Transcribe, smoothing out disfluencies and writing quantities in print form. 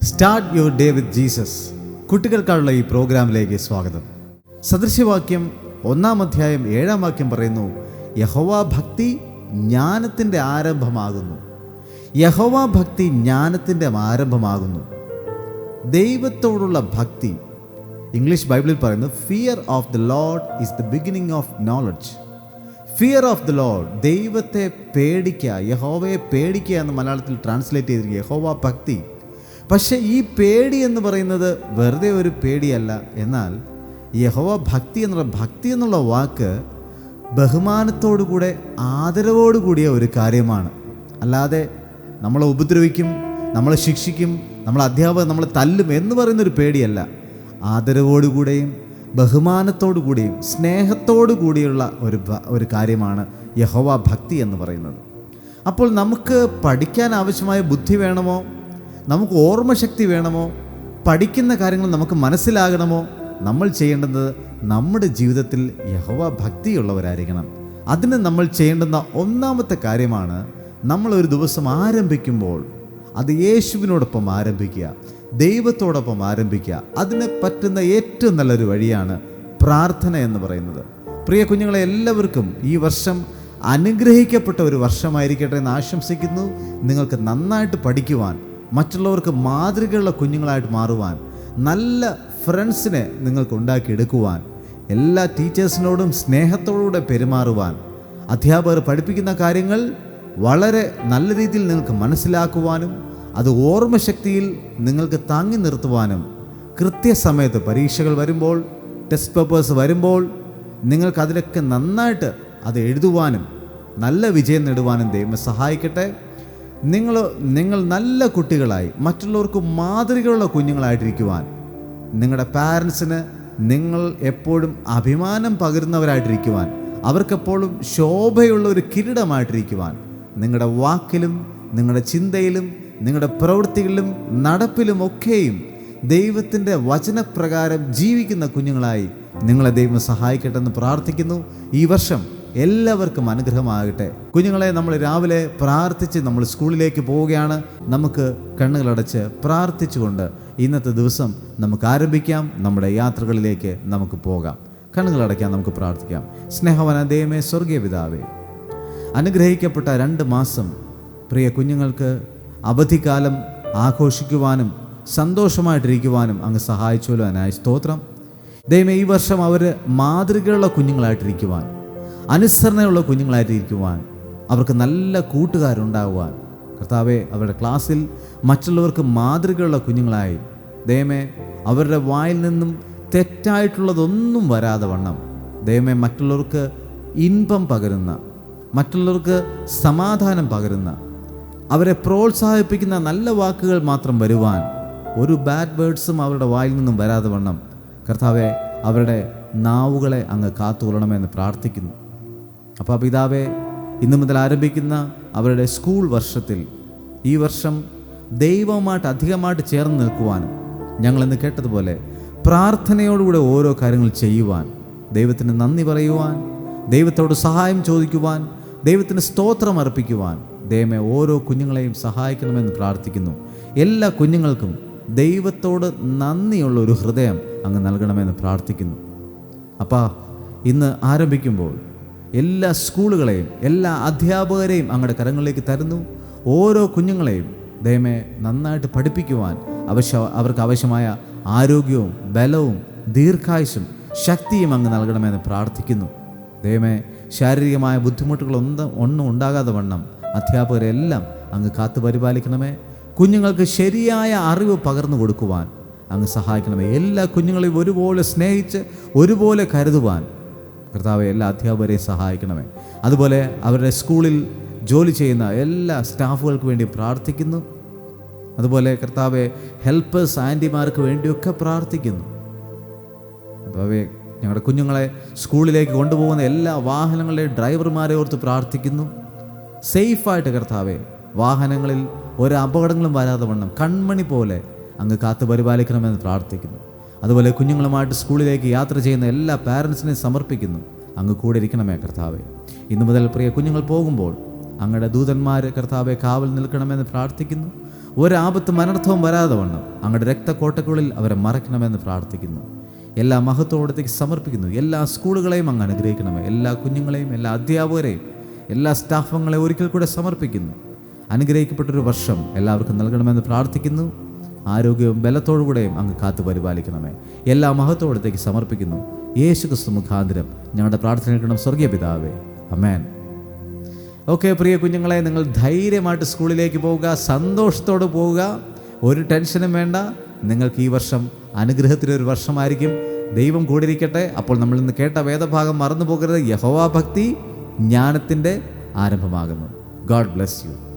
Start your day with Jesus കുട്ടികൾക്കായുള്ള ഈ പ്രോഗ്രാമിലേക്ക് സ്വാഗതം. സദൃശ്യവാക്യം 1 അധ്യായം 7 വാക്യം പറയുന്നു, യഹോവ ഭക്തി ജ്ഞാനത്തിൻ്റെ ആരംഭമാകുന്നു. യഹോവ ഭക്തി ജ്ഞാനത്തിൻ്റെ ആരംഭമാകുന്നു. ദൈവത്തോടുള്ള ഭക്തി, ഇംഗ്ലീഷ് ബൈബിളിൽ പറയുന്നു, fear of the Lord is the beginning of knowledge. Fear of the Lord, ദൈവത്തെ പേടിക്കുക, യഹോവയെ പേടിക്കുക എന്ന് മലയാളത്തിൽ ട്രാൻസ്ലേറ്റ് ചെയ്തിരിക്കുക യഹോവ ഭക്തി. പക്ഷേ ഈ പേടി എന്ന് പറയുന്നത് വെറുതെ ഒരു പേടിയല്ല. എന്നാൽ യഹോവ ഭക്തി എന്നുള്ള വാക്ക് ബഹുമാനത്തോടുകൂടെ ആദരവോടുകൂടിയ ഒരു കാര്യമാണ്. അല്ലാതെ നമ്മളെ ഉപദ്രവിക്കും, നമ്മളെ ശിക്ഷിക്കും, നമ്മളെ അധ്യാപകർ നമ്മളെ തല്ലും എന്ന് പറയുന്നൊരു പേടിയല്ല. ആദരവോടുകൂടെയും ബഹുമാനത്തോടുകൂടിയും സ്നേഹത്തോടു കൂടിയുള്ള ഒരു കാര്യമാണ് യഹോവ ഭക്തി എന്ന് പറയുന്നത്. അപ്പോൾ നമുക്ക് പഠിക്കാൻ ആവശ്യമായ ബുദ്ധി വേണമോ, നമുക്ക് ഓർമ്മശക്തി വേണമോ, പഠിക്കുന്ന കാര്യങ്ങൾ നമുക്ക് മനസ്സിലാകണമോ, നമ്മൾ ചെയ്യേണ്ടത് നമ്മുടെ ജീവിതത്തിൽ യഹോവ ഭക്തിയുള്ളവരായിരിക്കണം. അതിന് നമ്മൾ ചെയ്യേണ്ടുന്ന ഒന്നാമത്തെ കാര്യമാണ്, നമ്മളൊരു ദിവസം ആരംഭിക്കുമ്പോൾ അത് യേശുവിനോടൊപ്പം ആരംഭിക്കുക, ദൈവത്തോടൊപ്പം ആരംഭിക്കുക. അതിന് പറ്റുന്ന ഏറ്റവും നല്ലൊരു വഴിയാണ് പ്രാർത്ഥന എന്ന് പറയുന്നത്. പ്രിയ കുഞ്ഞുങ്ങളെ, എല്ലാവർക്കും ഈ വർഷം അനുഗ്രഹിക്കപ്പെട്ട ഒരു വർഷമായിരിക്കട്ടെ എന്ന് ആശംസിക്കുന്നു. നിങ്ങൾക്ക് നന്നായിട്ട് പഠിക്കുവാൻ, മറ്റുള്ളവർക്ക് മാതൃകയുള്ള കുഞ്ഞുങ്ങളായിട്ട് മാറുവാൻ, നല്ല ഫ്രണ്ട്സിനെ നിങ്ങൾക്ക് ഉണ്ടാക്കിയെടുക്കുവാൻ, എല്ലാ ടീച്ചേഴ്സിനോടും സ്നേഹത്തോടുകൂടെ പെരുമാറുവാൻ, അധ്യാപകർ പഠിപ്പിക്കുന്ന കാര്യങ്ങൾ വളരെ നല്ല രീതിയിൽ നിങ്ങൾക്ക് മനസ്സിലാക്കുവാനും അത് ഓർമ്മശക്തിയിൽ നിങ്ങൾക്ക് താങ്ങി നിർത്തുവാനും, കൃത്യസമയത്ത് പരീക്ഷകൾ വരുമ്പോൾ, ടെസ്റ്റ് പേപ്പേഴ്സ് വരുമ്പോൾ നിങ്ങൾക്കതിലൊക്കെ നന്നായിട്ട് അത് എഴുതുവാനും നല്ല വിജയം നേടുവാനും ദൈവം സഹായിക്കട്ടെ. നിങ്ങൾ നല്ല കുട്ടികളായി മറ്റുള്ളവർക്ക് മാതൃകയുള്ള കുഞ്ഞുങ്ങളായിട്ടിരിക്കുവാൻ, നിങ്ങളുടെ പാരൻസിന് നിങ്ങൾ എപ്പോഴും അഭിമാനം പകരുന്നവരായിട്ടിരിക്കുവാൻ, അവർക്കെപ്പോഴും ശോഭയുള്ള ഒരു കിരീടമായിട്ടിരിക്കുവാൻ, നിങ്ങളുടെ വാക്കിലും നിങ്ങളുടെ ചിന്തയിലും നിങ്ങളുടെ പ്രവൃത്തികളിലും നടപ്പിലുമൊക്കെയും ദൈവത്തിൻ്റെ വചനപ്രകാരം ജീവിക്കുന്ന കുഞ്ഞുങ്ങളായി നിങ്ങളെ ദൈവം സഹായിക്കട്ടെ എന്ന് പ്രാർത്ഥിക്കുന്നു. ഈ വർഷം എല്ലാവർക്കും അനുഗ്രഹമാകട്ടെ. കുഞ്ഞുങ്ങളെ, നമ്മൾ രാവിലെ പ്രാർത്ഥിച്ച് നമ്മൾ സ്കൂളിലേക്ക് പോവുകയാണ്. നമുക്ക് കണ്ണുകളടച്ച് പ്രാർത്ഥിച്ചുകൊണ്ട് ഇന്നത്തെ ദിവസം നമുക്ക് ആരംഭിക്കാം. നമ്മുടെ യാത്രകളിലേക്ക് നമുക്ക് പോകാം. കണ്ണുകളടയ്ക്കാം, നമുക്ക് പ്രാർത്ഥിക്കാം. സ്നേഹവാന ദൈവമേ, സ്വർഗീയ പിതാവേ, അനുഗ്രഹിക്കപ്പെട്ട 2 മാസം പ്രിയ കുഞ്ഞുങ്ങൾക്ക് അവധിക്കാലം ആഘോഷിക്കുവാനും സന്തോഷമായിട്ടിരിക്കുവാനും അങ്ങ് സഹായിച്ചല്ലോ. അതിനായി സ്തോത്രം. ദൈവമേ, ഈ വർഷം അവർ മാതൃകയുള്ള കുഞ്ഞുങ്ങളായിട്ടിരിക്കുവാൻ, അനുസരണയുള്ള കുഞ്ഞുങ്ങളായിട്ടിരിക്കുവാൻ, അവർക്ക് നല്ല കൂട്ടുകാരുണ്ടാകുവാൻ, കർത്താവേ, അവരുടെ ക്ലാസ്സിൽ മറ്റുള്ളവർക്ക് മാതൃകയുള്ള കുഞ്ഞുങ്ങളായി, ദൈവമേ, അവരുടെ വായിൽ നിന്നും തെറ്റായിട്ടുള്ളതൊന്നും വരാതെ വണ്ണം, ദൈവമേ, മറ്റുള്ളവർക്ക് ഇൻപം പകരുന്ന, മറ്റുള്ളവർക്ക് സമാധാനം പകരുന്ന, അവരെ പ്രോത്സാഹിപ്പിക്കുന്ന നല്ല വാക്കുകൾ മാത്രം വരുവാൻ, ഒരു ബാഡ് വേർഡ്സും അവരുടെ വായിൽ നിന്നും വരാതെ വണ്ണം, കർത്താവെ, അവരുടെ നാവുകളെ അങ്ങ് കാത്തുകൊള്ളണമെന്ന് പ്രാർത്ഥിക്കുന്നു. അപ്പോൾ പിതാവേ, ഇന്നു മുതൽ ആരംഭിക്കുന്ന അവരുടെ സ്കൂൾ വർഷത്തിൽ ഈ വർഷം ദൈവവുമായിട്ട് അധികമായിട്ട് ചേർന്ന് നിൽക്കുവാനും, ഞങ്ങളിന്ന് കേട്ടതുപോലെ പ്രാർത്ഥനയോടുകൂടെ ഓരോ കാര്യങ്ങൾ ചെയ്യുവാൻ, ദൈവത്തിന് നന്ദി പറയുവാൻ, ദൈവത്തോട് സഹായം ചോദിക്കുവാൻ, ദൈവത്തിന് സ്തോത്രം അർപ്പിക്കുവാൻ ദൈവമേ ഓരോ കുഞ്ഞുങ്ങളെയും സഹായിക്കണമെന്ന് പ്രാർത്ഥിക്കുന്നു. എല്ലാ കുഞ്ഞുങ്ങൾക്കും ദൈവത്തോട് നന്ദിയുള്ള ഒരു ഹൃദയം അങ്ങ് നൽകണമെന്ന് പ്രാർത്ഥിക്കുന്നു. അപ്പാ, ഇന്ന് ആരംഭിക്കുമ്പോൾ എല്ലാ സ്കൂളുകളെയും എല്ലാ അധ്യാപകരെയും അങ്ങയുടെ കരങ്ങളിലേക്ക് തരുന്നു. ഓരോ കുഞ്ഞുങ്ങളെയും ദൈവമേ നന്നായിട്ട് പഠിപ്പിക്കുവാൻ അവർക്ക് ആവശ്യമായ ആരോഗ്യവും ബലവും ദീർഘായുസ്സും ശക്തിയും അങ്ങ് നൽകണമെന്ന് പ്രാർത്ഥിക്കുന്നു. ദൈവമേ, ശാരീരികമായ ബുദ്ധിമുട്ടുകളൊന്നും ഉണ്ടാകാതെ വണ്ണം അധ്യാപകരെല്ലാം അങ്ങ് കാത്തു പരിപാലിക്കണമേ. കുഞ്ഞുങ്ങൾക്ക് ശരിയായ അറിവ് പകർന്നു കൊടുക്കുവാൻ അങ്ങ് സഹായിക്കണമേ. എല്ലാ കുഞ്ഞുങ്ങളെയും ഒരുപോലെ സ്നേഹിച്ച് ഒരുപോലെ കരുതുവാൻ കർത്താവെ എല്ലാ അധ്യാപകരെയും സഹായിക്കണമേ. അതുപോലെ അവരുടെ സ്കൂളിൽ ജോലി ചെയ്യുന്ന എല്ലാ സ്റ്റാഫുകൾക്ക് വേണ്ടി പ്രാർത്ഥിക്കുന്നു. അതുപോലെ കർത്താവെ, ഹെൽപ്പേഴ്സ് ആൻറ്റിമാർക്ക് വേണ്ടിയൊക്കെ പ്രാർത്ഥിക്കുന്നു. കർത്താവെ, ഞങ്ങളുടെ കുഞ്ഞുങ്ങളെ സ്കൂളിലേക്ക് കൊണ്ടുപോകുന്ന എല്ലാ വാഹനങ്ങളുടെയും ഡ്രൈവർമാരെ ഓർത്ത് പ്രാർത്ഥിക്കുന്നു. സേഫായിട്ട് കർത്താവെ, വാഹനങ്ങളിൽ ഒരു അപകടങ്ങളും വരാതെ വണ്ണം കൺമണി പോലെ അങ്ങ് കാത്തു പരിപാലിക്കണമെന്ന് പ്രാർത്ഥിക്കുന്നു. അതുപോലെ കുഞ്ഞുങ്ങളുമായിട്ട് സ്കൂളിലേക്ക് യാത്ര ചെയ്യുന്ന എല്ലാ പാരൻസിനെയും സമർപ്പിക്കുന്നു. അങ്ങ് കൂടെ ഇരിക്കണമേ കർത്താവെ. ഇന്നു മുതൽ പ്രിയ കുഞ്ഞുങ്ങൾ പോകുമ്പോൾ അങ്ങയുടെ ദൂതന്മാർ കർത്താവെ കാവൽ നിൽക്കണമെന്ന് പ്രാർത്ഥിക്കുന്നു. ഒരാപത്തും അനർത്ഥവും വരാതെ വണ്ണം അങ്ങയുടെ രക്തക്കോട്ടക്കുള്ളിൽ അവരെ മറയ്ക്കണമെന്ന് പ്രാർത്ഥിക്കുന്നു. എല്ലാ മഹത്വത്തോടത്തേക്ക് സമർപ്പിക്കുന്നു. എല്ലാ സ്കൂളുകളെയും അങ്ങ് അനുഗ്രഹിക്കണമേ. എല്ലാ കുഞ്ഞുങ്ങളെയും, എല്ലാ അധ്യാപകരെയും, എല്ലാ സ്റ്റാഫുകളെയും ഒരിക്കൽ കൂടെ സമർപ്പിക്കുന്നു. അനുഗ്രഹിക്കപ്പെട്ടൊരു വർഷം എല്ലാവർക്കും നൽകണമെന്ന് പ്രാർത്ഥിക്കുന്നു. ആരോഗ്യവും ബലത്തോടുകൂടെയും അങ്ങ് കാത്തു പരിപാലിക്കണമേ. എല്ലാ മഹത്വത്തോടത്തേക്ക് സമർപ്പിക്കുന്നു. യേശു ക്രിസ്തു മുഖാന്തരം ഞങ്ങളുടെ പ്രാർത്ഥന കേൾക്കണം സ്വർഗീയ പിതാവേ. ആമേൻ. ഓക്കെ, പ്രിയ കുഞ്ഞുങ്ങളെ, നിങ്ങൾ ധൈര്യമായിട്ട് സ്കൂളിലേക്ക് പോവുക, സന്തോഷത്തോടെ പോവുക, ഒരു ടെൻഷനും വേണ്ട. നിങ്ങൾക്ക് ഈ വർഷം അനുഗ്രഹത്തിലൊരു വർഷമായിരിക്കും. ദൈവം കൂടിയിരിക്കട്ടെ. അപ്പോൾ നമ്മൾ ഇന്ന് കേട്ട വേദഭാഗം മറന്നു പോകരുത്. യഹോവ ഭക്തി ജ്ഞാനത്തിൻ്റെ ആരംഭമാകുന്നു. God bless you.